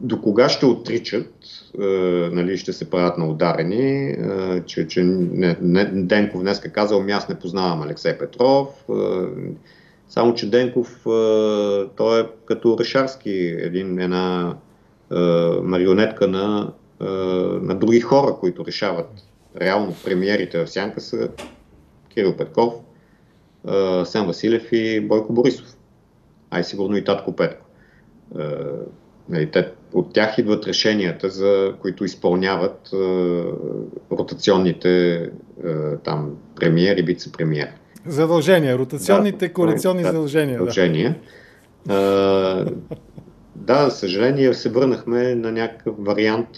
до кога ще отричат, нали, ще се правят на ударени, че Денков днеска казал, аз не познавам Алексей Петров, само че Денков, той е като Орешарски, една марионетка на други хора, които решават. Реално премиерите в Сянка са Кирил Петков, Асен Василев и Бойко Борисов. Сигурно и татко Петко. От тях идват решенията, които изпълняват ротационните там премиер и вице-премиер. Задължения, ротационните коалиционни задължения. Да, за съжаление се върнахме на някакъв вариант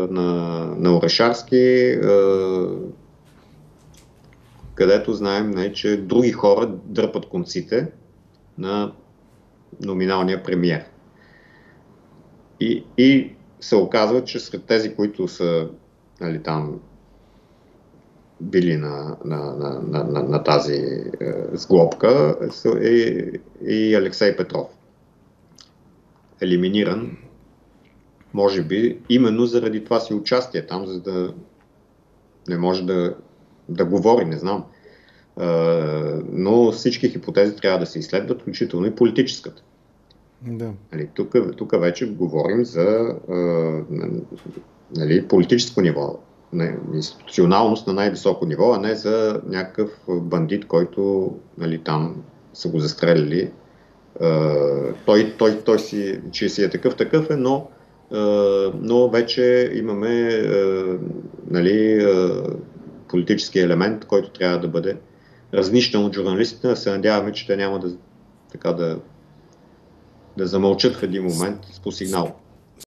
на Орешарски, където знаем, че други хора дърпат конците на номиналния премиер. И се оказва, че сред тези, които са там били на тази сглобка, е и Алексей Петров. Елиминиран, може би, именно заради това си участие там, за да не може да говори, не знам. Но всички хипотези трябва да се изследват, включително и политическата. Да. Тук вече говорим за политическо ниво, институционалност на най-високо ниво, а не за някакъв бандит, който там са го застрелили. Той си е такъв е, но вече имаме политически елемент, който трябва да бъде разнищен от журналистите, да се надяваме, че те няма да замълчат в един момент по сигнал.